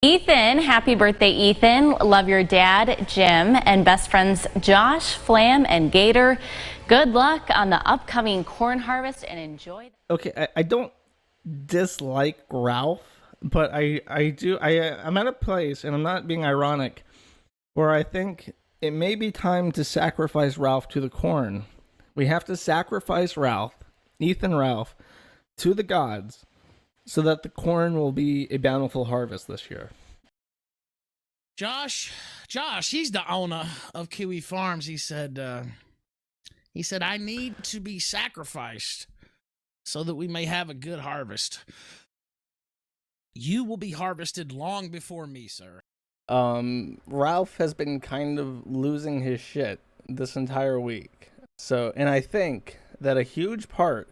Ethan, happy birthday, Ethan. Love your dad, Jim, and best friends Josh, Flam, and Gator. Good luck on the upcoming corn harvest and enjoy. Okay, I don't dislike Ralph, but I'm at a place, and I'm not being ironic, where I think it may be time to sacrifice Ralph to the corn. We have to sacrifice Ethan Ralph, to the gods, so that the corn will be a bountiful harvest this year. Josh, he's the owner of Kiwi Farms. He said, I need to be sacrificed so that we may have a good harvest. You will be harvested long before me, sir. Ralph has been kind of losing his shit this entire week. So, and I think that a huge part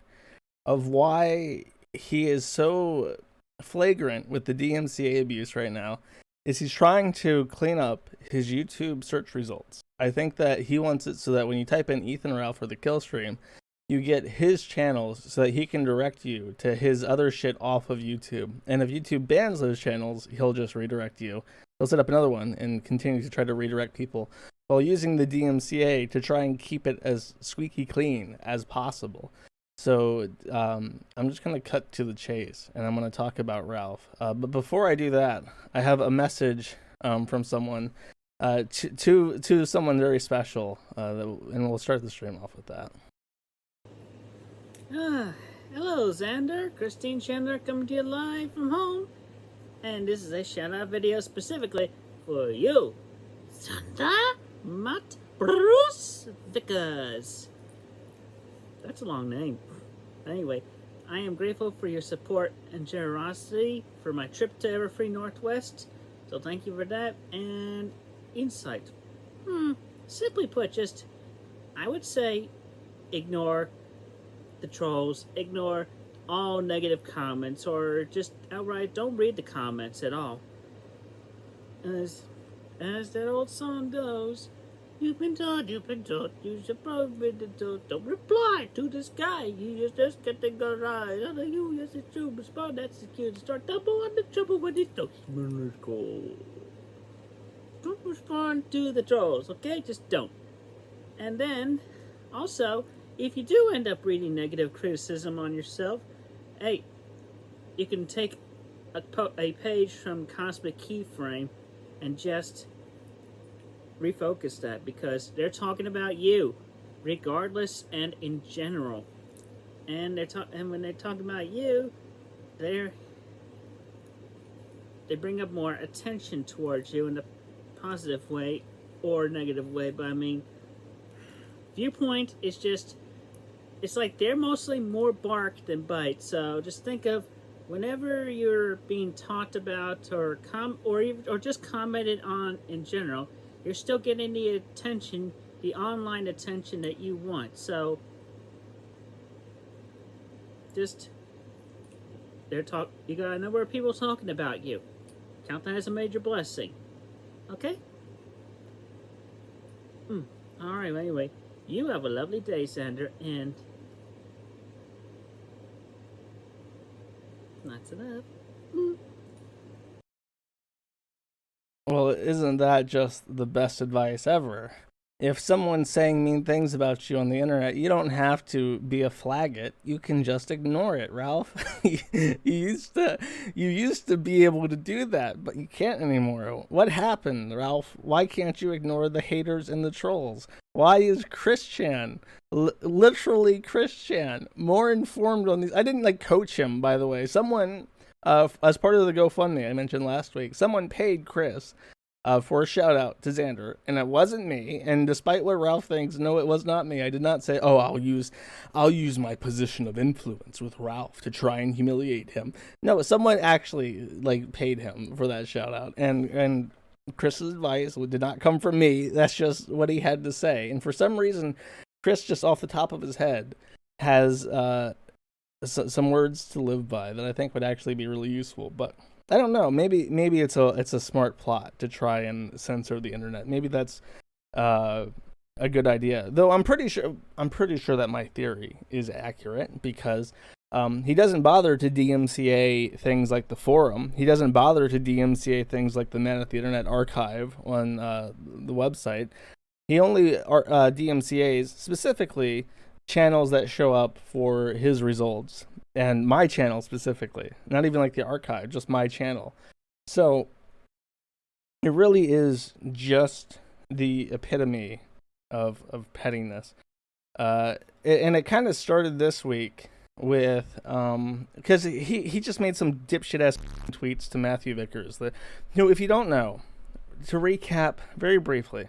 of why he is so flagrant with the DMCA abuse right now is he's trying to clean up his YouTube search results. I think that he wants it so that when you type in Ethan Ralph or the kill stream, you get his channels so that he can direct you to his other shit off of YouTube. And if YouTube bans those channels, he'll just redirect you. He'll set up another one and continue to try to redirect people while using the DMCA to try and keep it as squeaky clean as possible. So I'm just going to cut to the chase, and I'm going to talk about Ralph. But before I do that, I have a message from someone to someone very special, and we'll start the stream off with that. Hello, Xander. Christine Chandler coming to you live from home. And this is a shout-out video specifically for you, Xander Matt Bruce Vickers. That's a long name. Anyway, I am grateful for your support and generosity for my trip to Everfree Northwest. So thank you for that. And insight. Simply put, just, I would say, ignore the trolls, ignore all negative comments, or just outright don't read the comments at all. As that old song goes, you've been taught, you should probably be taught. Don't reply to this guy, you just get the good eyes. Oh, you, yes, it's true, respond, that's the cute. Start double on the trouble when it does. Don't respond to the trolls, okay? Just don't. And then, also, if you do end up reading negative criticism on yourself, hey, you can take a page from Cosmic Keyframe and just refocus that, because they're talking about you, regardless and in general. And when they're talking about you, they bring up more attention towards you in a positive way or negative way. But I mean, viewpoint is just, it's like they're mostly more bark than bite. So just think of whenever you're being talked about or just commented on in general, you're still getting the attention, the online attention that you want. So just you got a number of people talking about you. Count that as a major blessing. Okay? Alright, anyway, you have a lovely day, Xander, and that's enough. Well, isn't that just the best advice ever? If someone's saying mean things about you on the internet, you don't have to be a flaggot. You can just ignore it, Ralph. you used to be able to do that, but you can't anymore. What happened, Ralph? Why can't you ignore the haters and the trolls? Why is Christian, literally Christian, more informed on these? I didn't coach him, by the way. Someone, as part of the GoFundMe I mentioned last week, someone paid Chris for a shout out to Xander, and it wasn't me. And despite what Ralph thinks, no, it was not me. I did not say, "Oh, I'll use my position of influence with Ralph to try and humiliate him." No, someone actually paid him for that shout out, and Chris's advice did not come from me. That's just what he had to say. And for some reason, Chris, just off the top of his head, has some words to live by that I think would actually be really useful, but I don't know. Maybe it's a smart plot to try and censor the internet. Maybe that's a good idea. Though I'm pretty sure that my theory is accurate, because He doesn't bother to DMCA things like the forum. He doesn't bother to DMCA things like the Man at the Internet archive on the website. He only DMCAs specifically channels that show up for his results, and my channel specifically. Not even like the archive, just my channel. So it really is just the epitome of pettiness. And it kind of started this week with because he just made some dipshit ass tweets to Matthew Vickers. If you don't know, to recap very briefly,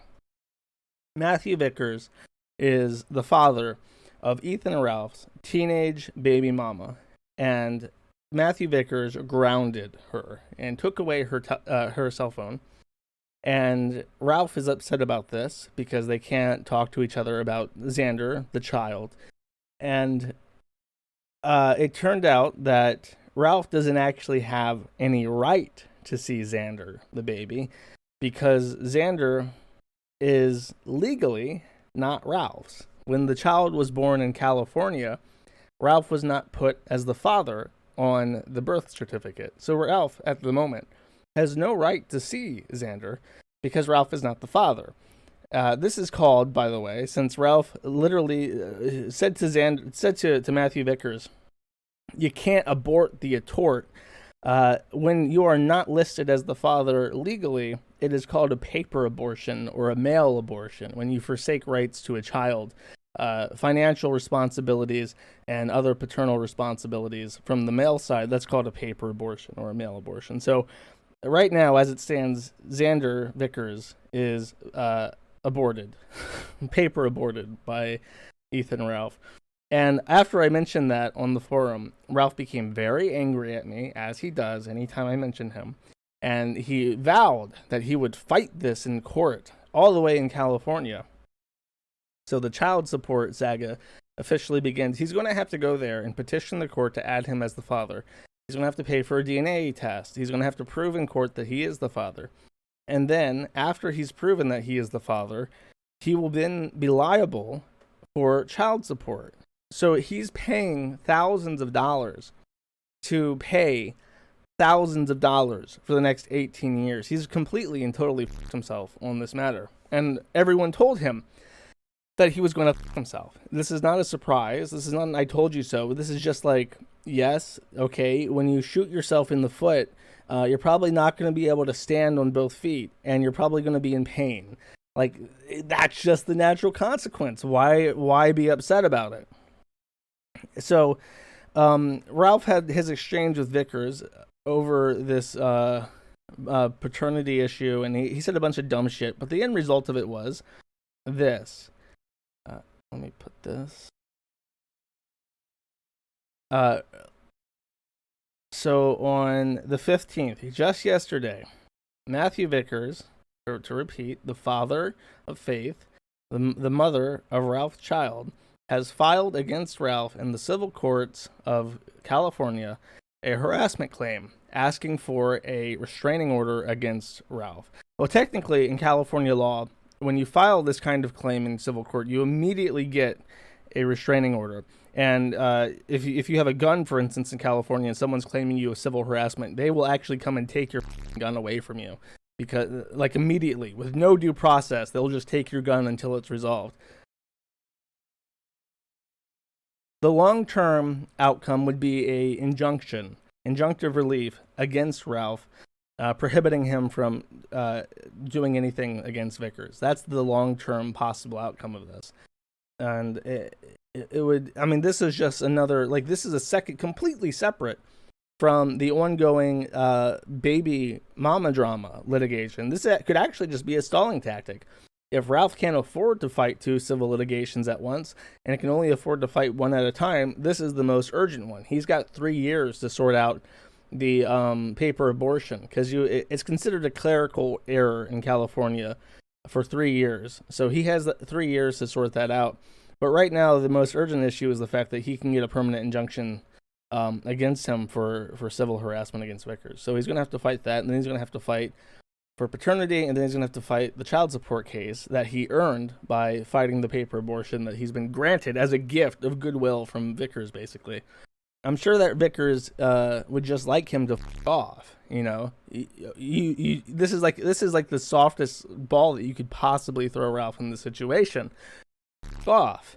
Matthew Vickers is the father of Ethan and Ralph's teenage baby mama, and Matthew Vickers grounded her and took away her cell phone. And Ralph is upset about this because they can't talk to each other about Xander, the child. And it turned out that Ralph doesn't actually have any right to see Xander, the baby, because Xander is legally not Ralph's. When the child was born in California, Ralph was not put as the father on the birth certificate. So Ralph, at the moment, has no right to see Xander because Ralph is not the father. This is called, by the way, since Ralph literally said to Matthew Vickers, you can't abort the atort. When you are not listed as the father legally, it is called a paper abortion or a mail abortion, when you forsake rights to a child, financial responsibilities, and other paternal responsibilities from the male side. That's called a paper abortion or a mail abortion. So right now, as it stands, Xander Vickers is aborted, paper aborted by Ethan and Ralph. And after I mentioned that on the forum, Ralph became very angry at me, as he does anytime I mention him. And he vowed that he would fight this in court, all the way in California. So the child support saga officially begins. He's going to have to go there and petition the court to add him as the father. He's going to have to pay for a DNA test. He's going to have to prove in court that he is the father. And then, after he's proven that he is the father, he will then be liable for child support. So he's paying thousands of dollars to pay thousands of dollars for the next 18 years. He's completely and totally f***ed himself on this matter. And everyone told him that he was going to f*** himself. This is not a surprise. This is not an I told you so. This is just like, yes, okay, when you shoot yourself in the foot, you're probably not going to be able to stand on both feet, and you're probably going to be in pain. Like, that's just the natural consequence. Why be upset about it? So, Ralph had his exchange with Vickers over this paternity issue, and he said a bunch of dumb shit, but the end result of it was this. Let me put this. So on the 15th, just yesterday, Matthew Vickers, to repeat, the father of Faith, the mother of Ralph's child, has filed against Ralph in the civil courts of California a harassment claim, asking for a restraining order against Ralph. Well, technically, in California law, when you file this kind of claim in civil court, you immediately get a restraining order. And if you have a gun, for instance, in California, and someone's claiming you of civil harassment, they will actually come and take your gun away from you. Because, like, immediately, with no due process, they'll just take your gun until it's resolved. The long-term outcome would be a injunctive relief against Ralph, prohibiting him from doing anything against Vickers. That's the long-term possible outcome of this. And it would, I mean, this is just another, like, this is a second, completely separate from the ongoing baby mama drama litigation. This could actually just be a stalling tactic. If Ralph can't afford to fight 2 civil litigations at once, and can only afford to fight one at a time, this is the most urgent one. He's got 3 years to sort out the paper abortion, because it's considered a clerical error in California for 3 years. So he has 3 years to sort that out. But right now, the most urgent issue is the fact that he can get a permanent injunction against him for civil harassment against Vickers. So he's going to have to fight that, and then he's going to have to fight for paternity, and then he's going to have to fight the child support case that he earned by fighting the paper abortion that he's been granted as a gift of goodwill from Vickers, basically. I'm sure that Vickers would just like him to f off. You know, this is like the softest ball that you could possibly throw Ralph in the situation. F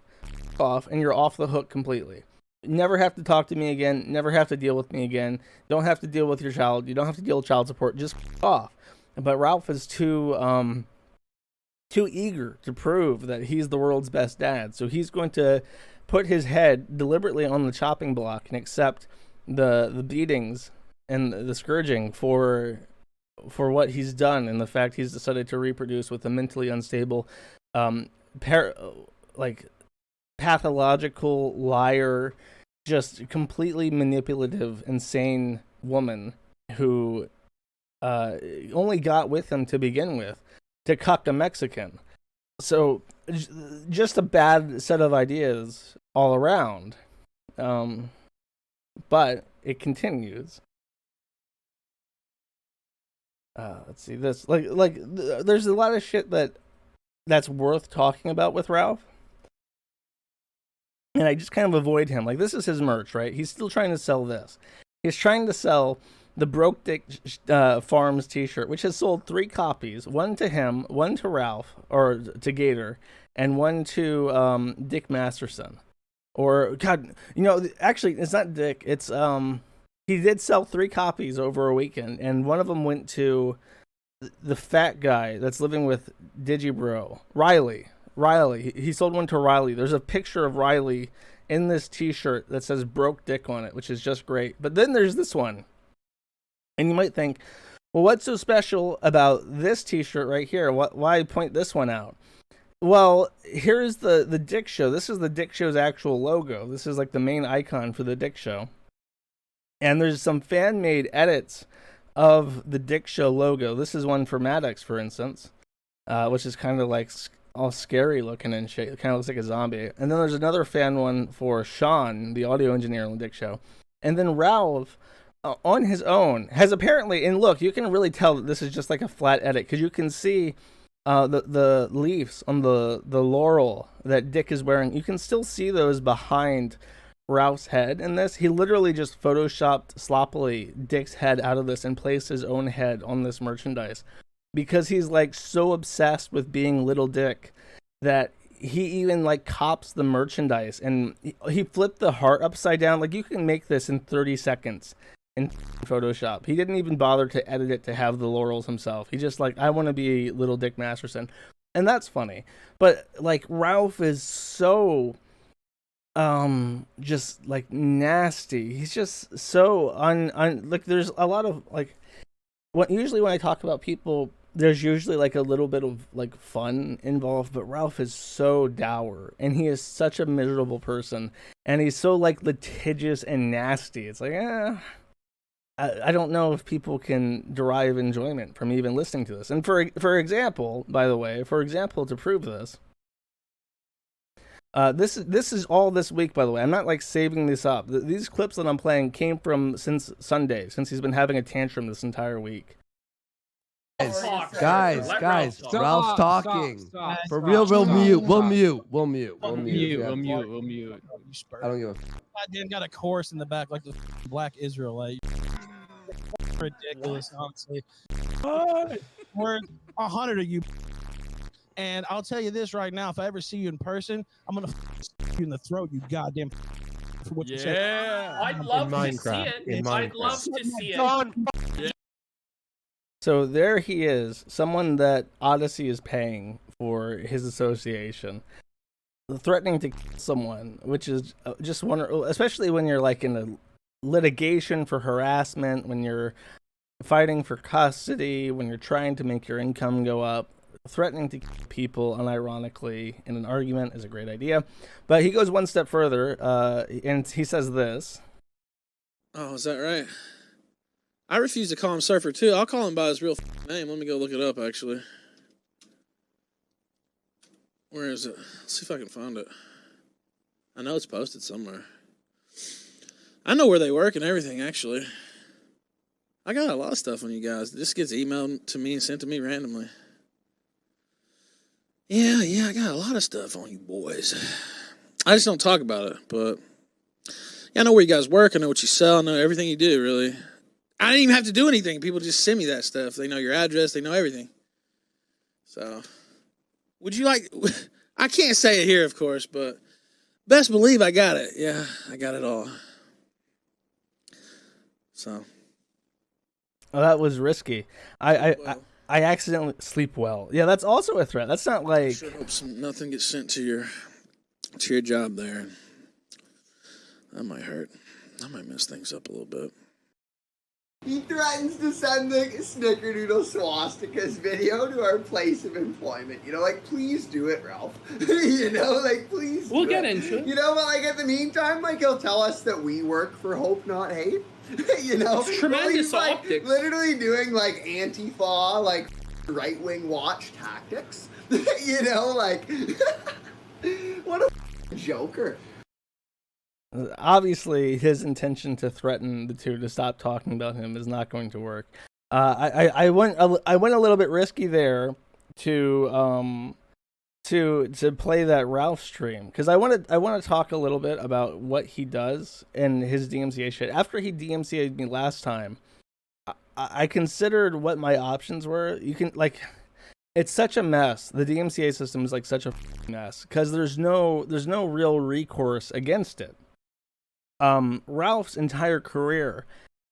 off, and you're off the hook completely. Never have to talk to me again. Never have to deal with me again. Don't have to deal with your child. You don't have to deal with child support. Just f off. But Ralph is too eager to prove that he's the world's best dad, so he's going to put his head deliberately on the chopping block and accept the beatings and the scourging for what he's done, and the fact he's decided to reproduce with a mentally unstable, pathological liar, just completely manipulative, insane woman who only got with him to begin with to cuck a Mexican. So just a bad set of ideas all around. But it continues. Let's see this. There's a lot of shit that's worth talking about with Ralph. And I just kind of avoid him. Like, this is his merch, right? He's still trying to sell this. He's trying to sell the Broke Dick Farms t-shirt, which has sold 3 copies. One to him, one to Ralph, or to Gator, and one to Dick Masterson. Or, God, you know, actually, it's not Dick. It's, he did sell 3 copies over a weekend, and one of them went to the fat guy that's living with Digibro, Riley. He sold one to Riley. There's a picture of Riley in this t-shirt that says Broke Dick on it, which is just great. But then there's this one. And you might think, well, what's so special about this t-shirt right here? Why point this one out? Well, here's the Dick Show. This is the Dick Show's actual logo. This is like the main icon for the Dick Show. And there's some fan-made edits of the Dick Show logo. This is one for Maddox, for instance, which is kind of like all scary looking and shit. It kind of looks like a zombie. And then there's another fan one for Sean, the audio engineer on the Dick Show. And then Ralph, on his own, has apparently, and look, you can really tell that this is just like a flat edit, because you can see the leaves on the laurel that Dick is wearing. You can still see those behind Ralph's head in this. He literally just photoshopped sloppily Dick's head out of this and placed his own head on this merchandise, because he's like so obsessed with being Little Dick that he even like cops the merchandise, and he flipped the heart upside down. Like, you can make this in 30 seconds in Photoshop. He didn't even bother to edit it to have the laurels himself. He just like, I want to be Little Dick Masterson. And that's funny. But like, Ralph is so just like nasty. He's just so like, there's a lot of like, usually when I talk about people, there's usually like a little bit of like fun involved, but Ralph is so dour, and he is such a miserable person, and he's so like litigious and nasty. It's like, I don't know if people can derive enjoyment from even listening to this. And for example, by the way, to prove this, this is all this week, by the way. I'm not like saving this up. These clips that I'm playing came from since Sunday, since he's been having a tantrum this entire week. Guys, Ralph's talking. Stop. For real, we'll mute. We'll mute. We'll mute. I don't give a Goddamn got a chorus in the back like the Black Israelite. Ridiculous, honestly. We're 100 of you. And I'll tell you this right now, if I ever see you in person, I'm gonna you in the throat, you goddamn for what you said. I'd love to see it. I'd love to see it. So there he is, someone that Odyssey is paying for his association, threatening to kill someone, which is just wonderful, especially when you're like in a litigation for harassment, when you're fighting for custody, when you're trying to make your income go up. Threatening to kill people unironically in an argument is a great idea. But he goes one step further, and he says this. Oh, is that right? I refuse to call him Surfer, too. I'll call him by his real name. Let me go look it up, actually. Where is it? Let's see if I can find it. I know it's posted somewhere. I know where they work and everything, actually. I got a lot of stuff on you guys. This gets emailed to me and sent to me randomly. Yeah, I got a lot of stuff on you boys. I just don't talk about it, but Yeah, I know where you guys work. I know what you sell. I know everything you do, really. I didn't even have to do anything. People just send me that stuff. They know your address. They know everything. So, would you like... I can't say it here, of course, but best believe I got it. Yeah, I got it all. So... Oh, that was risky. I accidentally sleep well. Yeah, that's also a threat. That's not like... I sure hope nothing gets sent to your job there. That might hurt. I might mess things up a little bit. He threatens to send the Snickerdoodle swastikas video to our place of employment. You know, like, please do it, Ralph. You know, like, please We'll get into it. You know, but, like, at the meantime, like, he'll tell us that we work for Hope Not Hate. You know? It's tremendous he's, like, optics. literally doing, like, Antifa, like, right-wing watch tactics. You know, like, what a joker. Obviously, his intention to threaten the two to stop talking about him is not going to work. I went a little bit risky there to play that Ralph stream, because I want to talk a little bit about what he does and his DMCA shit. After he DMCA'd me last time, I considered what my options were. You can, like, it's such a mess. The DMCA system is like such a mess because there's no real recourse against it. Ralph's entire career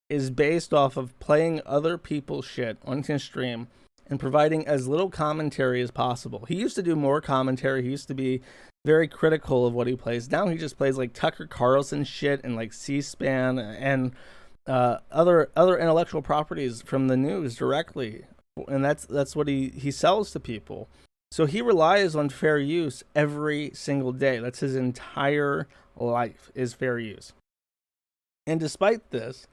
is based off of playing other people's shit on his stream and providing as little commentary as possible. He used to do more commentary. He used to be very critical of what he plays. Now he just plays like Tucker Carlson shit and like C-SPAN and other intellectual properties from the news directly. And that's what he sells to people. So he relies on fair use every single day. That's his entire life, is fair use. And despite this,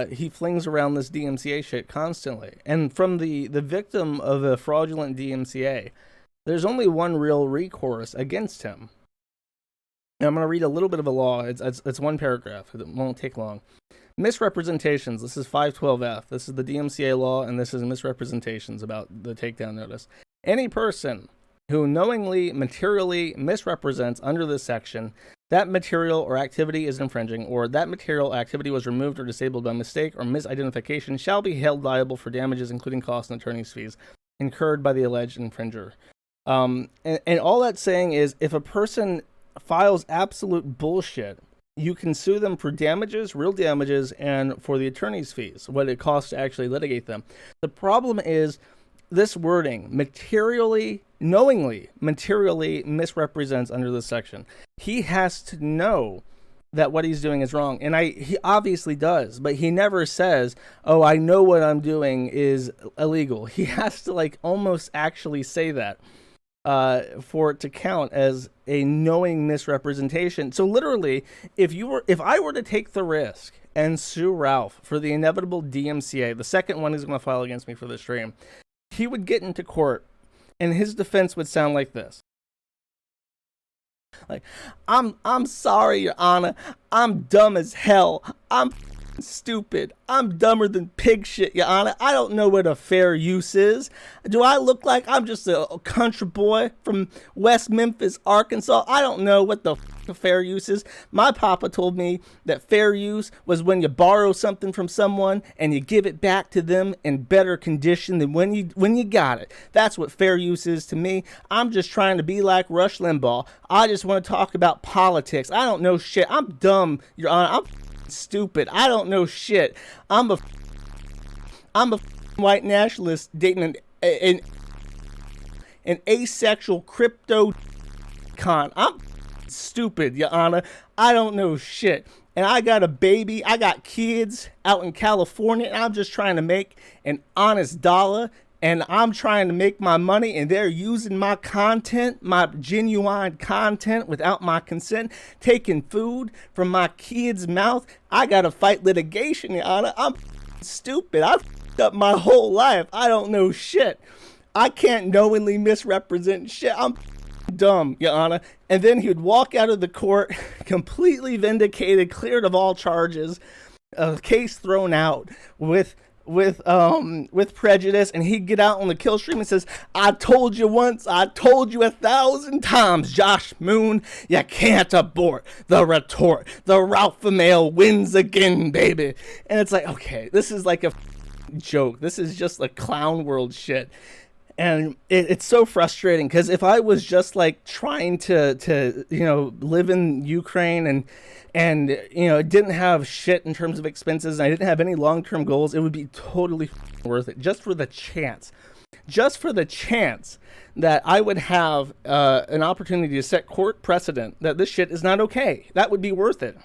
he flings around this DMCA shit constantly. And from the victim of a fraudulent DMCA, there's only one real recourse against him. Now, I'm going to read a little bit of a law. It's one paragraph. It won't take long. Misrepresentations. This is 512F. This is the DMCA law, and this is misrepresentations about the takedown notice. Any person who knowingly, materially misrepresents under this section that material or activity is infringing, or that material or activity was removed or disabled by mistake or misidentification, shall be held liable for damages, including costs and attorney's fees, incurred by the alleged infringer. And all that's saying is, if a person files absolute bullshit, you can sue them for damages, real damages, and for the attorney's fees, what it costs to actually litigate them. The problem is this wording, materially, knowingly, materially misrepresents under this section. He has to know that what he's doing is wrong. And he obviously does, but he never says, oh, I know what I'm doing is illegal. He has to like almost actually say that for it to count as a knowing misrepresentation. So literally, if I were to take the risk and sue Ralph for the inevitable DMCA, the second one he's going to file against me for this stream, he would get into court and his defense would sound like this. Like, I'm sorry, Your Honor. I'm dumb as hell. I'm stupid. I'm dumber than pig shit, Your Honor. I don't know what a fair use is. Do I look like I'm just a country boy from West Memphis, Arkansas? I don't know what the fair use is. My papa told me that fair use was when you borrow something from someone and you give it back to them in better condition than when you got it. That's what fair use is to me. I'm just trying to be like Rush Limbaugh. I just want to talk about politics. I don't know shit. I'm dumb, Your Honor. I'm stupid. I don't know shit. I'm a white nationalist dating an asexual crypto con. I'm stupid, Your Honor. I don't know shit. And I got a baby. I got kids out in California. And I'm just trying to make an honest dollar. And I'm trying to make my money, and they're using my content, my genuine content, without my consent, taking food from my kid's mouth. I gotta fight litigation, Your Honor. I'm stupid. I've up my whole life. I don't know shit. I can't knowingly misrepresent shit. I'm dumb, Your Honor. And then he would walk out of the court completely vindicated, cleared of all charges, a case thrown out with with prejudice, and he'd get out on the kill stream and says, "I told you once, I told you 1,000 times, Josh Moon, you can't abort the retort. The Ralph male wins again, baby." And it's like, okay, this is like a joke. This is just like clown world shit. And it's so frustrating, because if I was just like trying to live in Ukraine and didn't have shit in terms of expenses, and I didn't have any long-term goals, it would be totally worth it, just for the chance that I would have an opportunity to set court precedent that this shit is not okay. That would be worth it.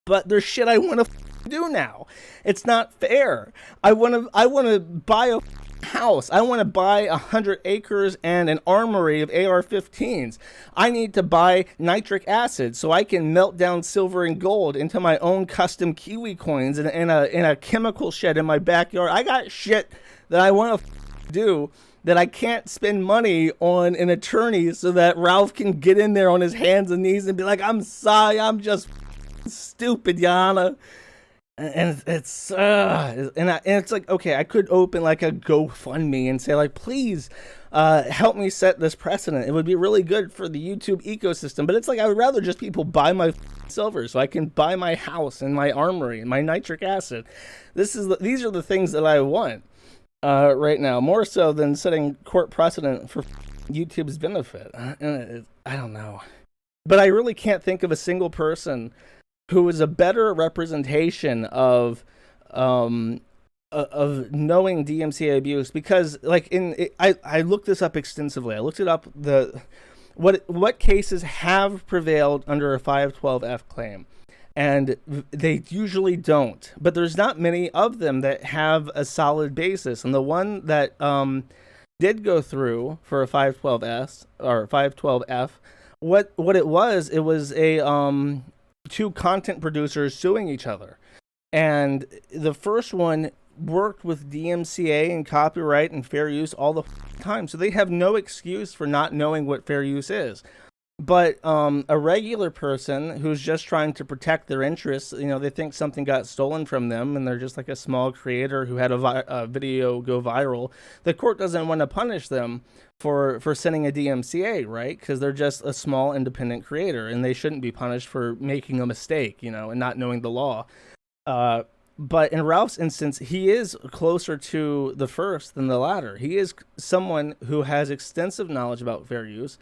But there's shit I want to do now. It's not fair. I want to buy a house. I want to buy 100 acres and an armory of AR-15s. I need to buy nitric acid so I can melt down silver and gold into my own custom Kiwi coins in a chemical shed in my backyard. I got shit that I want to do that I can't spend money on an attorney so that Ralph can get in there on his hands and knees and be like, "I'm sorry, I'm just stupid, Yana." And it's like, okay, I could open like a GoFundMe and say like, "Please help me set this precedent." It would be really good for the YouTube ecosystem. But it's like, I would rather just people buy my silver so I can buy my house and my armory and my nitric acid. These are the things that I want right now, more so than setting court precedent for YouTube's benefit. I don't know, but I really can't think of a single person who is a better representation of knowing DMCA abuse, because like I looked this up extensively. I looked it up, what cases have prevailed under a 512F claim, and they usually don't. But there's not many of them that have a solid basis. And the one that did go through for a 512S or 512F, what it was a two content producers suing each other. And the first one worked with DMCA and copyright and fair use all the time, so they have no excuse for not knowing what fair use is. But a regular person who's just trying to protect their interests, they think something got stolen from them, and they're just like a small creator who had a video go viral. The court doesn't want to punish them for sending a DMCA, right? Because they're just a small independent creator, and they shouldn't be punished for making a mistake, and not knowing the law. But in Ralph's instance, he is closer to the first than the latter. He is someone who has extensive knowledge about fair use,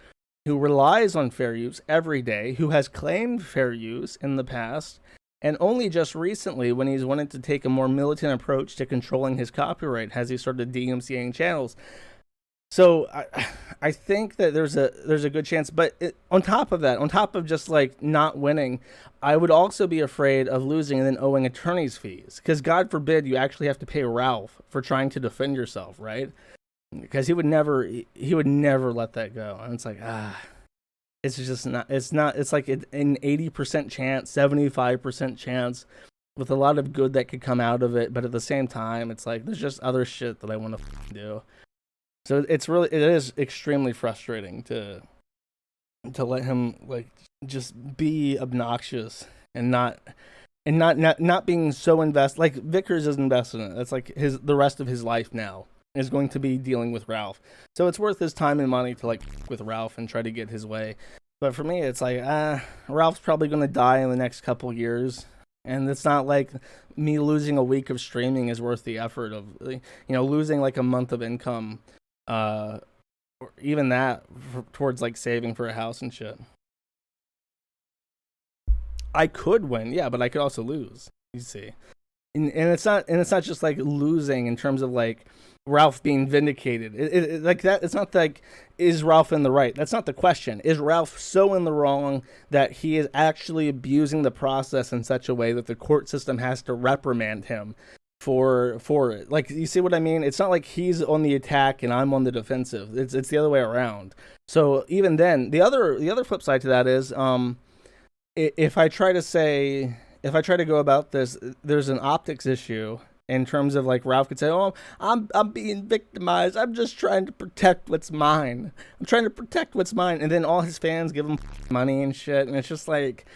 who relies on fair use every day, who has claimed fair use in the past, and only just recently, when he's wanted to take a more militant approach to controlling his copyright, has he started DMCAing channels. So I think that there's a good chance. But on top of that, on top of just like not winning, I would also be afraid of losing and then owing attorney's fees, because God forbid you actually have to pay Ralph for trying to defend yourself, right? Because he would never let that go. And it's like, it's just not, it's like an 80% chance, 75% chance with a lot of good that could come out of it. But at the same time, it's like, there's just other shit that I want to do. So it is extremely frustrating to let him like just be obnoxious and not being so invested. Like Vickers is invested in it. That's like the rest of his life now is going to be dealing with Ralph. So it's worth his time and money to like with Ralph and try to get his way. But for me, it's like, Ralph's probably going to die in the next couple years. And it's not like me losing a week of streaming is worth the effort of, losing like a month of income, or even that towards like saving for a house and shit. I could win, yeah, but I could also lose. You see, and it's not just like losing in terms of like Ralph being vindicated. It like that. It's not like, is Ralph in the right? That's not the question. Is Ralph so in the wrong that he is actually abusing the process in such a way that the court system has to reprimand him for it? Like, you see what I mean? It's not like he's on the attack and I'm on the defensive. It's the other way around. So even then, the other flip side to that is, if I try to go about this, there's an optics issue. In terms of like Ralph could say, "Oh, I'm being victimized. I'm just trying to protect what's mine. I'm trying to protect what's mine," and then all his fans give him money and shit, and it's just like,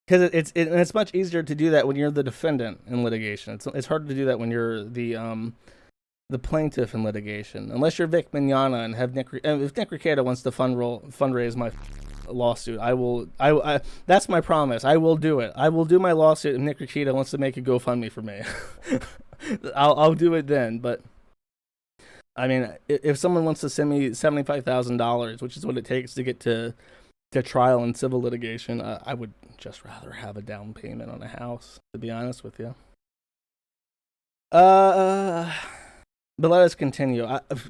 because it's much easier to do that when you're the defendant in litigation. It's hard to do that when you're the plaintiff in litigation, unless you're Vic Mignogna and have if Nick Rekieta wants to fundraise my lawsuit, I that's my promise. I will do it. I will do my lawsuit if Nick Rekieta wants to make a GoFundMe for me. I'll do it then. But I mean, if someone wants to send me $75,000, which is what it takes to get to trial in civil litigation, I would just rather have a down payment on a house, to be honest with you. But let us continue.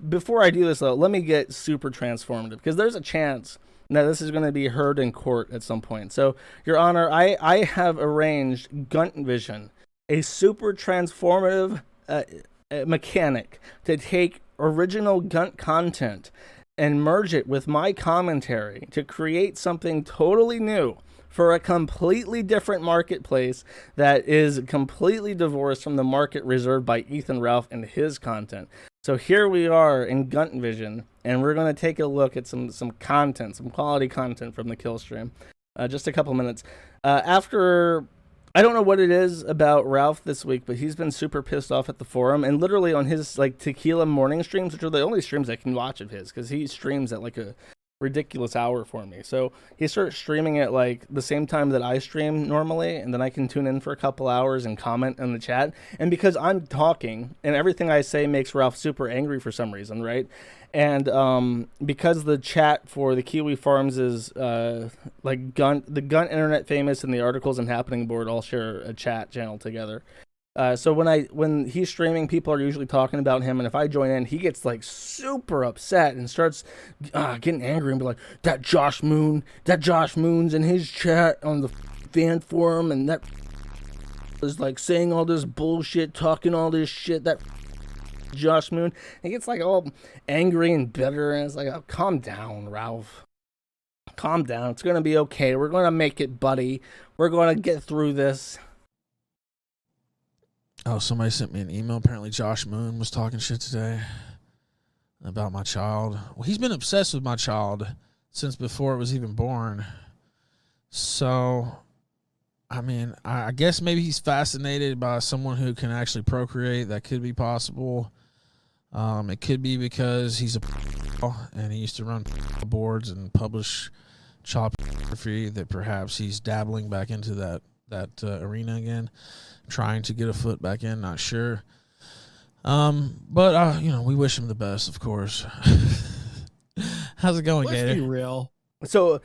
Before I do this, though, let me get super transformative, because there's a chance that this is going to be heard in court at some point. So, Your Honor, I have arranged Gunt Vision, a super transformative mechanic, to take original Gunt content and merge it with my commentary to create something totally new for a completely different marketplace that is completely divorced from the market reserved by Ethan Ralph and his content. So here we are in Gunt Vision, and we're going to take a look at some content, some quality content from the kill stream. Just a couple minutes. After, I don't know what it is about Ralph this week, but he's been super pissed off at the forum, and literally on his like tequila morning streams, which are the only streams I can watch of his, because he streams at like a ridiculous hour for me. So he starts streaming at like the same time that I stream normally, and then I can tune in for a couple hours and comment in the chat. And because I'm talking and everything I say makes Ralph super angry for some reason, right? And because the chat for the Kiwi Farms is like the Gunt Internet Famous and the Articles and Happening board all share a chat channel together. So when he's streaming, people are usually talking about him, and if I join in, he gets like super upset and starts getting angry and be like, that Josh Moon's in his chat on the fan forum, and that is like saying all this bullshit, talking all this shit, that Josh Moon. He gets like all angry and bitter, and it's like, oh, calm down, Ralph. Calm down. It's gonna be okay. We're gonna make it, buddy. We're gonna get through this. Oh, somebody sent me an email. Apparently Josh Moon was talking shit today about my child. Well, he's been obsessed with my child since before it was even born. So, I mean, I guess maybe he's fascinated by someone who can actually procreate. That could be possible. It could be because he's a and he used to run boards and publish child pornography, that perhaps he's dabbling back into that arena again, trying to get a foot back in, not sure. But you know, we wish him the best, of course. How's it going, Gator? Let's be real. So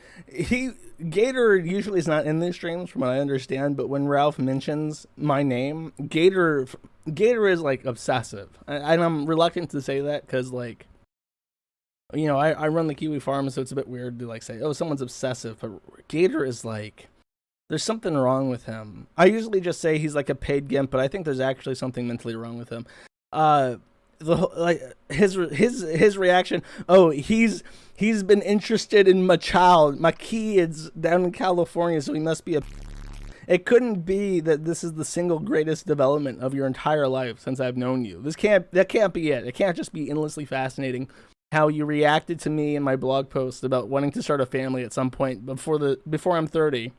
Gator usually is not in these streams, from what I understand, but when Ralph mentions my name, Gator is like obsessive, and I'm reluctant to say that because, like, you know, I run the Kiwi Farm, so it's a bit weird to like say, oh, someone's obsessive, but Gator is like, there's something wrong with him. I usually just say he's like a paid gimp, but I think there's actually something mentally wrong with him. His reaction, oh, he's been interested in my child, my kids down in California, so he must be a. It couldn't be that this is the single greatest development of your entire life since I've known you. That can't be it. It can't just be endlessly fascinating how you reacted to me in my blog post about wanting to start a family at some point before I'm 30.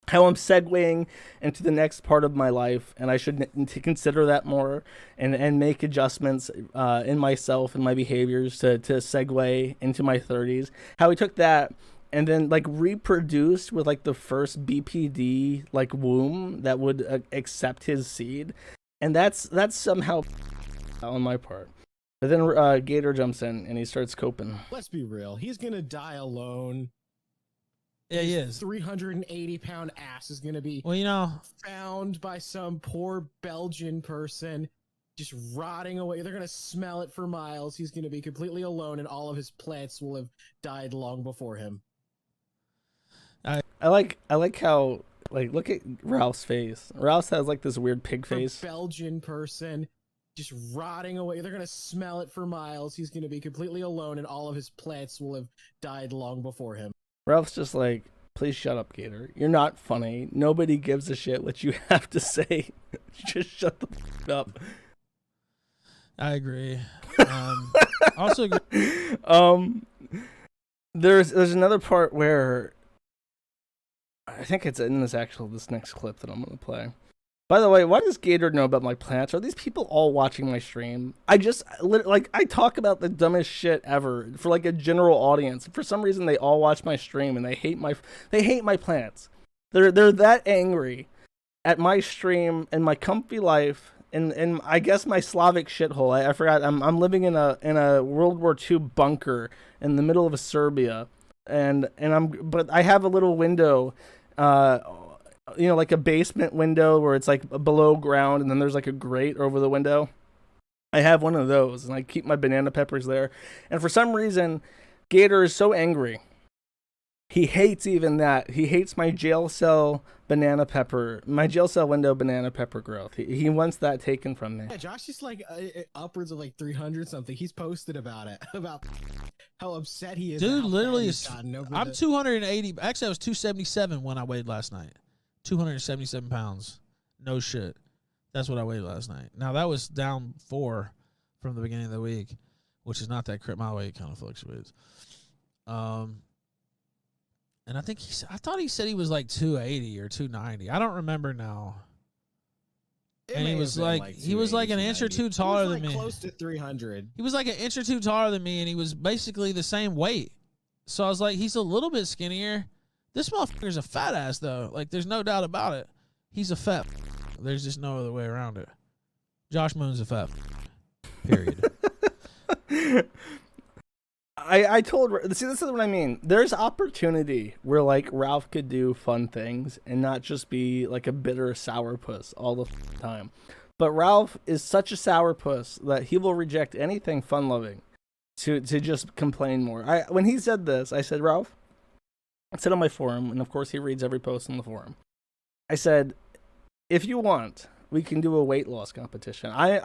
How I'm segueing into the next part of my life, and I should consider that more and make adjustments in myself and my behaviors to segue into my 30s. How he took that and then like reproduced with like the first BPD like womb that would accept his seed, and that's somehow on my part. But then Gator jumps in and he starts coping. Let's be real. He's gonna die alone. Yeah, he is. 380-pound ass is gonna be, well, you know, found by some poor Belgian person, just rotting away. They're gonna smell it for miles. He's gonna be completely alone, and all of his plants will have died long before him. I like how, like, look at Ralph's face. Ralph has like this weird pig face. Belgian person, just rotting away. They're gonna smell it for miles. He's gonna be completely alone, and all of his plants will have died long before him. Ralph's just like, please shut up, Gator. You're not funny. Nobody gives a shit what you have to say. Just shut the f up. I agree. Also agree. There's another part where I think it's in this next clip that I'm gonna play. By the way, why does Gator know about my plants? Are these people all watching my stream? I talk about the dumbest shit ever for like a general audience. For some reason, they all watch my stream and they hate my plants. They're that angry at my stream and my comfy life and I guess my Slavic shithole. I forgot. I'm living in a World War II bunker in the middle of Serbia, but I have a little window. Like a basement window where it's like below ground and then there's like a grate over the window. I have one of those and I keep my banana peppers there. And for some reason, Gator is so angry. He hates even that. He hates my jail cell window banana pepper growth. He wants that taken from me. Yeah, Josh is like upwards of like 300 something. He's posted about it, about how upset he is. Dude, literally, I'm 280. Actually, I was 277 when I weighed last night. 277 pounds. No shit. That's what I weighed last night. Now, that was down 4 from the beginning of the week, which is not that crit. My weight kind of fluctuates. And I think I thought he said he was like 280 or 290. I don't remember now. And he was like an inch or two taller than me. Close to 300. He was like an inch or two taller than me, and he was basically the same weight. So I was like, he's a little bit skinnier. This motherfucker's a fat ass, though. Like, there's no doubt about it. He's a fat. There's just no other way around it. Josh Moon's a fat. Period. I told... See, this is what I mean. There's opportunity where, like, Ralph could do fun things and not just be, like, a bitter sourpuss all the time. But Ralph is such a sourpuss that he will reject anything fun-loving to just complain more. When he said this, I said, Ralph... I said on my forum, and of course he reads every post on the forum. I said, if you want, we can do a weight loss competition. I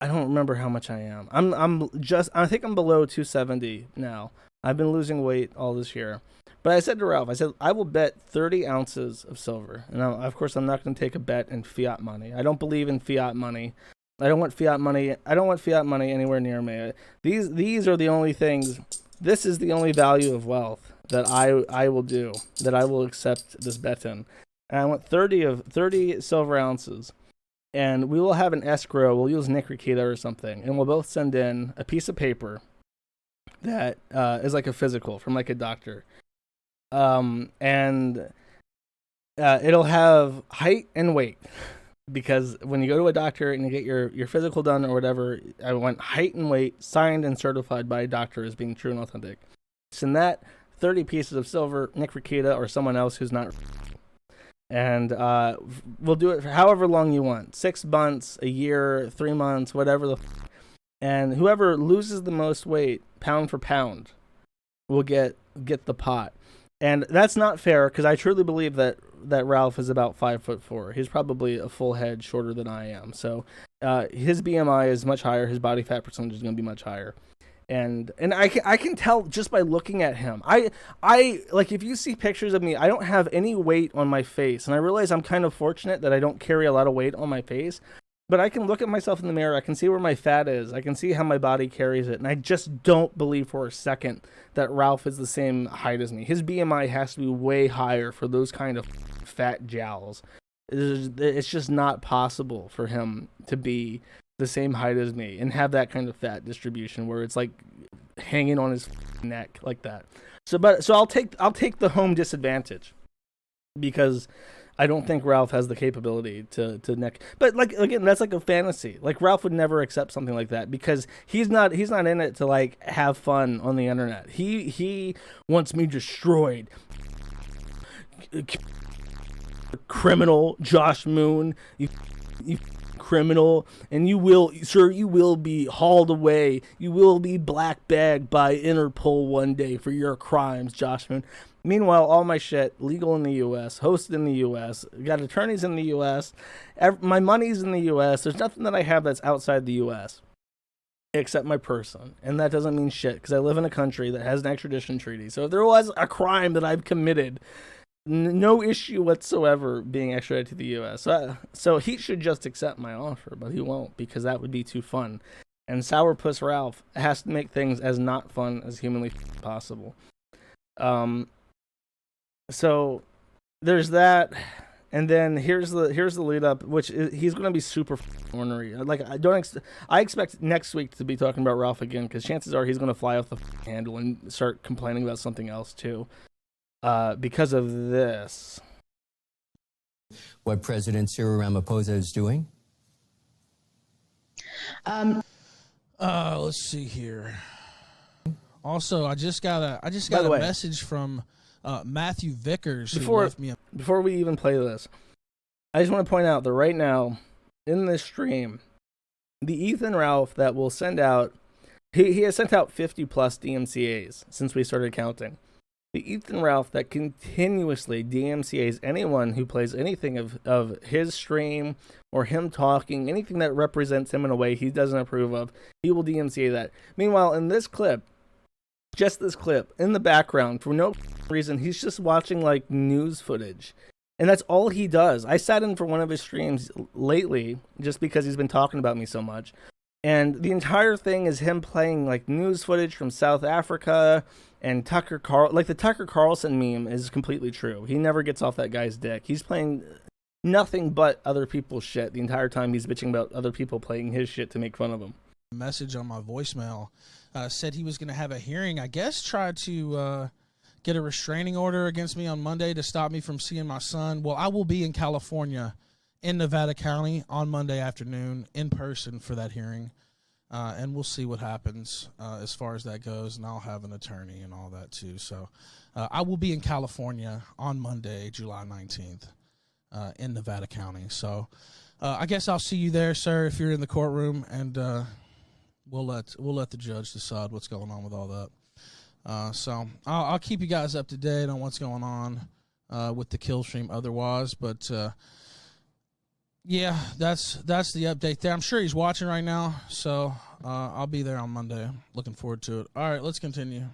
don't remember how much I am. I think I'm below 270 now. I've been losing weight all this year. But I said to Ralph, I will bet 30 ounces of silver. And of course, I'm not going to take a bet in fiat money. I don't believe in fiat money. I don't want fiat money. I don't want fiat money anywhere near me. These are the only things. This is the only value of wealth that I will do, that I will accept this bet in. And I want 30 silver ounces. And we will have an escrow. We'll use Nick Rikita or something. And we'll both send in a piece of paper that is like a physical from like a doctor. And it'll have height and weight. Because when you go to a doctor and you get your physical done or whatever, I want height and weight signed and certified by a doctor as being true and authentic. Send that 30 pieces of silver, Nick Rikita or someone else who's not. And we'll do it for however long you want. 6 months, a year, 3 months, whatever and whoever loses the most weight, pound for pound, will get the pot. And that's not fair because I truly believe that Ralph is about 5'4". He's probably a full head shorter than I am. So his BMI is much higher. His body fat percentage is going to be much higher. And I can tell just by looking at him. I like if you see pictures of me, I don't have any weight on my face. And I realize I'm kind of fortunate that I don't carry a lot of weight on my face. But I can look at myself in the mirror. I can see where my fat is. I can see how my body carries it. And I just don't believe for a second that Ralph is the same height as me. His BMI has to be way higher for those kind of fat jowls. It's just not possible for him to be the same height as me and have that kind of fat distribution where it's like hanging on his neck like that. So I'll take the home disadvantage because I don't think Ralph has the capability to neck. But like again, that's like a fantasy. Like Ralph would never accept something like that because he's not in it to like have fun on the internet. He wants me destroyed. Criminal Josh Moon, you criminal, and you will be hauled away. You will be black bagged by Interpol one day for your crimes, Josh Moon. Meanwhile, all my shit legal in the U.S., hosted in the U.S., got attorneys in the U.S., my money's in the U.S. There's nothing that I have that's outside the U.S. except my person, and that doesn't mean shit because I live in a country that has an extradition treaty. So if there was a crime that I've committed, no issue whatsoever being extradited to the U.S. So he should just accept my offer, but he won't because that would be too fun. And Sourpuss Ralph has to make things as not fun as humanly possible. So there's that, and then here's the lead up, which he's going to be super ornery. Like I expect next week to be talking about Ralph again, because chances are he's going to fly off the handle and start complaining about something else too, because of this. What President Cyril Ramaphosa is doing? Let's see here. Also, I just got a message from Matthew Vickers who left me before we even play this. I just want to point out that right now in this stream, the Ethan Ralph that will send out, he has sent out 50 plus DMCAs since we started counting. The Ethan Ralph that continuously DMCAs anyone who plays anything of his stream or him talking, anything that represents him in a way he doesn't approve of, he will DMCA that. Meanwhile, in this clip, just this clip, in the background, for no reason, he's just watching like news footage. And that's all he does. I sat in for one of his streams lately just because he's been talking about me so much. And the entire thing is him playing like news footage from South Africa and like the Tucker Carlson meme is completely true. He never gets off that guy's dick. He's playing nothing but other people's shit the entire time he's bitching about other people playing his shit to make fun of him. Message on my voicemail said he was going to have a hearing. I guess tried to get a restraining order against me on Monday to stop me from seeing my son. Well, I will be in California in Nevada County on Monday afternoon in person for that hearing. And we'll see what happens as far as that goes, and I'll have an attorney and all that too. So I will be in California on Monday, July 19th, in Nevada County. So I guess I'll see you there, sir, if you're in the courtroom, and we'll let the judge decide what's going on with all that. So I'll keep you guys up to date on what's going on with the kill stream otherwise, but yeah, that's the update there. I'm sure he's watching right now, so I'll be there on Monday. Looking forward to it. All right, let's continue.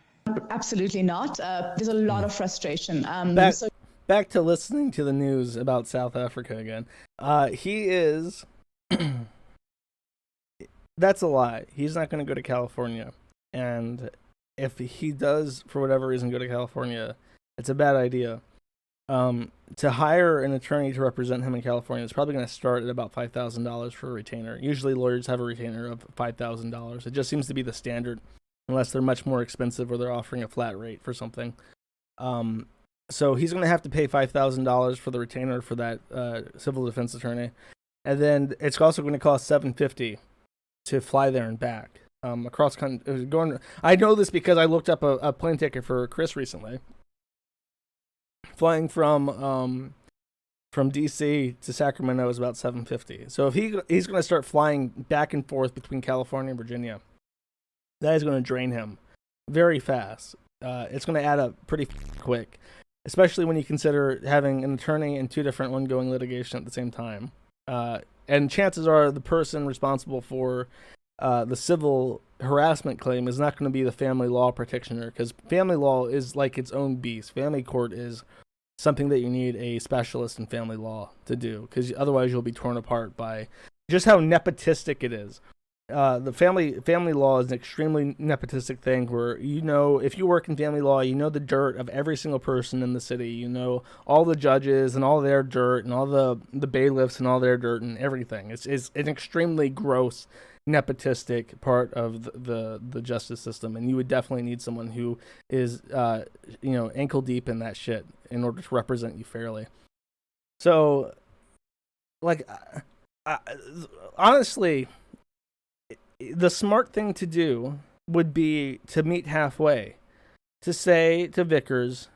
Absolutely not. There's a lot of frustration. Back to listening to the news about South Africa again. He is... That's a lie. He's not going to go to California. And if he does, for whatever reason, go to California, it's a bad idea. To hire an attorney to represent him in California is probably going to start at about $5,000 for a retainer. Usually lawyers have a retainer of $5,000. It just seems to be the standard, unless they're much more expensive or they're offering a flat rate for something. So he's going to have to pay $5,000 for the retainer for that civil defense attorney. And then it's also going to cost $750 to fly there and back. Across country. I know this because I looked up a plane ticket for Chris recently. Flying from DC to Sacramento is about $750. So if he's going to start flying back and forth between California and Virginia, that is going to drain him very fast. It's going to add up pretty quick, especially when you consider having an attorney and two different ongoing litigation at the same time. And chances are the person responsible for the civil harassment claim is not going to be the family law practitioner, because family law is like its own beast. Family court is something that you need a specialist in family law to do, because otherwise you'll be torn apart by just how nepotistic it is. The family law is an extremely nepotistic thing where, if you work in family law, you know the dirt of every single person in the city. You know all the judges and all their dirt and all the bailiffs and all their dirt and everything. It's an extremely gross, nepotistic part of the justice system, and you would definitely need someone who is ankle deep in that shit in order to represent you fairly. So, honestly, the smart thing to do would be to meet halfway, to say to Vickers,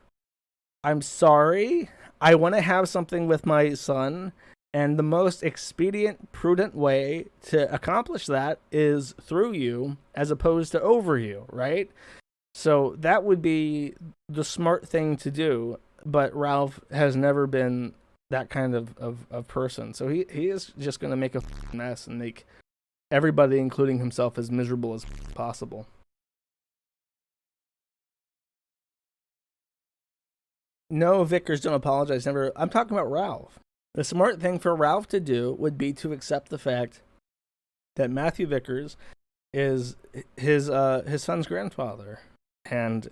I'm sorry, I want to have something with my son, and the most expedient, prudent way to accomplish that is through you as opposed to over you, right? So that would be the smart thing to do, but Ralph has never been that kind of person. So he is just going to make a mess and make everybody, including himself, as miserable as possible. No, Vickers, don't apologize. Never. I'm talking about Ralph. The smart thing for Ralph to do would be to accept the fact that Matthew Vickers is his son's grandfather, and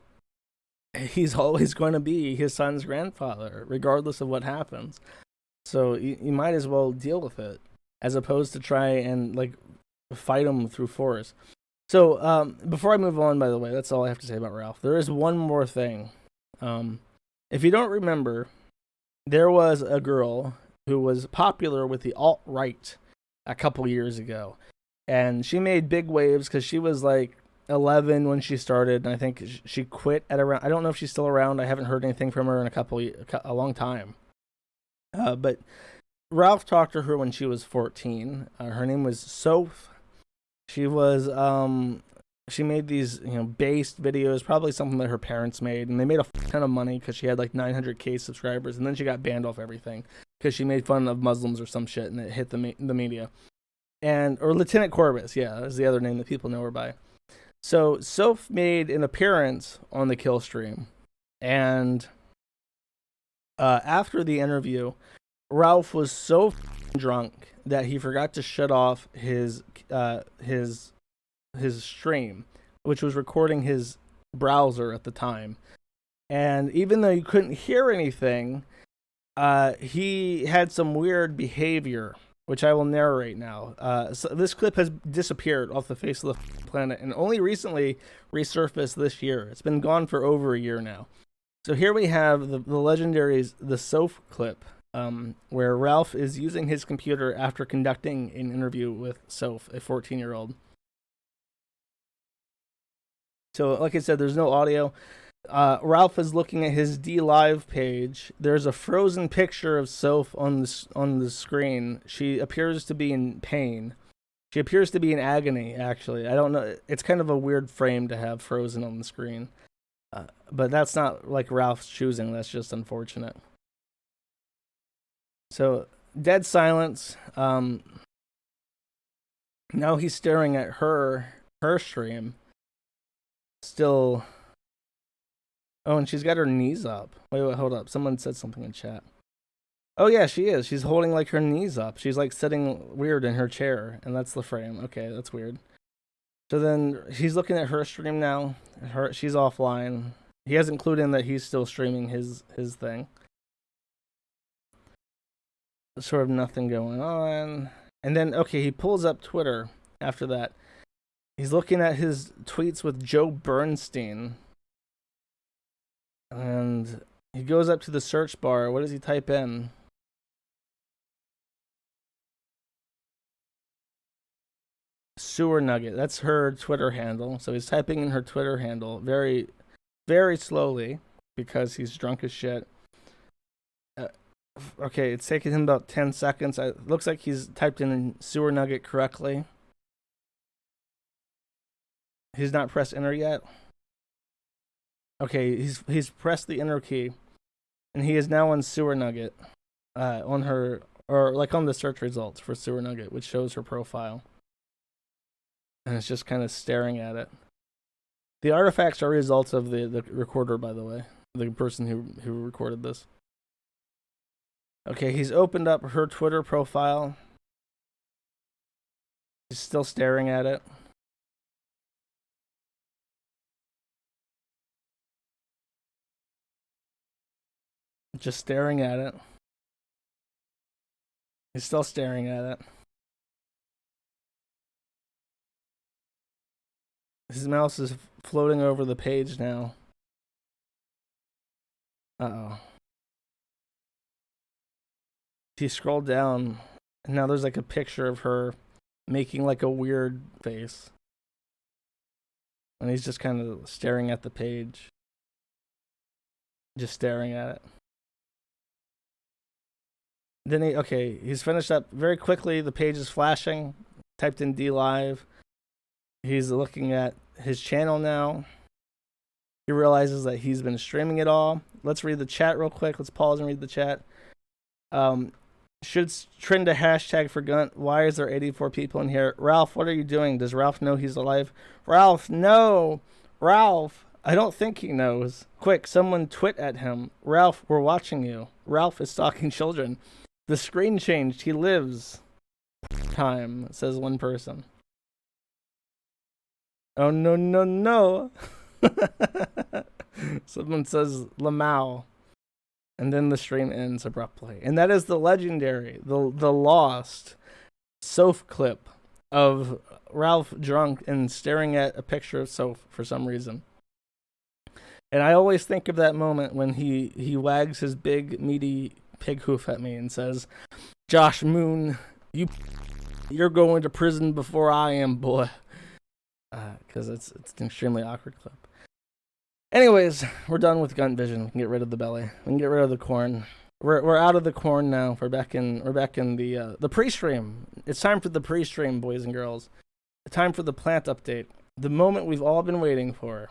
he's always going to be his son's grandfather, regardless of what happens. So you might as well deal with it, as opposed to try and like fight him through force. So before I move on, by the way, that's all I have to say about Ralph. There is one more thing. If you don't remember, there was a girl who was popular with the alt-right a couple years ago. And she made big waves because she was like 11 when she started. And I think she quit at around, I don't know if she's still around. I haven't heard anything from her in a long time. But Ralph talked to her when she was 14. Her name was Soph. She was, she made these, based videos, probably something that her parents made, and they made a ton of money because she had like 900K subscribers, and then she got banned off everything because she made fun of Muslims or some shit, and it hit the media. Or Lieutenant Corbis, yeah, is the other name that people know her by. So Soph made an appearance on the kill stream, and after the interview, Ralph was so drunk that he forgot to shut off his stream, which was recording his browser at the time. And even though you couldn't hear anything, he had some weird behavior, which I will narrate now. So this clip has disappeared off the face of the planet and only recently resurfaced this year. It's been gone for over a year now. So here we have the legendary the Soph clip, where Ralph is using his computer after conducting an interview with Soph, a 14-year-old. So, like I said, there's no audio. Ralph is looking at his DLive page. There's a frozen picture of Soph on the screen. She appears to be in pain. She appears to be in agony, actually. I don't know. It's kind of a weird frame to have frozen on the screen. But that's not like Ralph's choosing. That's just unfortunate. So, dead silence. Now he's staring at her stream. Still. Oh, and she's got her knees up. Wait, hold up. Someone said something in chat. Oh, yeah, she is. She's holding, like, her knees up. She's, like, sitting weird in her chair, and that's the frame. Okay, that's weird. So then he's looking at her stream now. She's offline. He hasn't clued in that he's still streaming his thing. Sort of nothing going on. And then, okay, he pulls up Twitter after that. He's looking at his tweets with Joe Bernstein. And he goes up to the search bar. What does he type in? Sewer Nugget. That's her Twitter handle. So he's typing in her Twitter handle very, very slowly because he's drunk as shit. Okay, it's taking him about 10 seconds. It looks like he's typed in Sewer Nugget correctly. He's not pressed enter yet. Okay, he's pressed the enter key, and he is now on Sewer Nugget, on her, or like on the search results for Sewer Nugget, which shows her profile, and it's just kind of staring at it. The artifacts are results of the recorder, by the way, the person who recorded this. Okay, he's opened up her Twitter profile. He's still staring at it. Just staring at it. He's still staring at it. His mouse is floating over the page now. Uh-oh. He scrolled down, and now there's like a picture of her making like a weird face. And he's just kind of staring at the page. Just staring at it. Then he's finished up very quickly. The page is flashing. Typed in DLive. He's looking at his channel now. He realizes that he's been streaming it all. Let's read the chat real quick. Let's pause and read the chat. Should trend a hashtag for Gunt. Why is there 84 people in here? Ralph, what are you doing? Does Ralph know he's alive? Ralph, no! Ralph, I don't think he knows. Quick, someone twit at him. Ralph, we're watching you. Ralph is stalking children. The screen changed. He lives. Time, says one person. Oh, no, no, no. Someone says Lamau, and then the stream ends abruptly. And that is the legendary, the lost Soph clip of Ralph drunk and staring at a picture of Soph for some reason. And I always think of that moment when he wags his big, meaty pig hoof at me and says, Josh Moon, you're going to prison before I am, boy. Because it's an extremely awkward clip. Anyways, we're done with Gunt Vision. We can get rid of the belly. We can get rid of the corn. We're out of the corn now. We're back in the pre-stream. It's time for the pre-stream, boys and girls. Time for the plant update. The moment we've all been waiting for.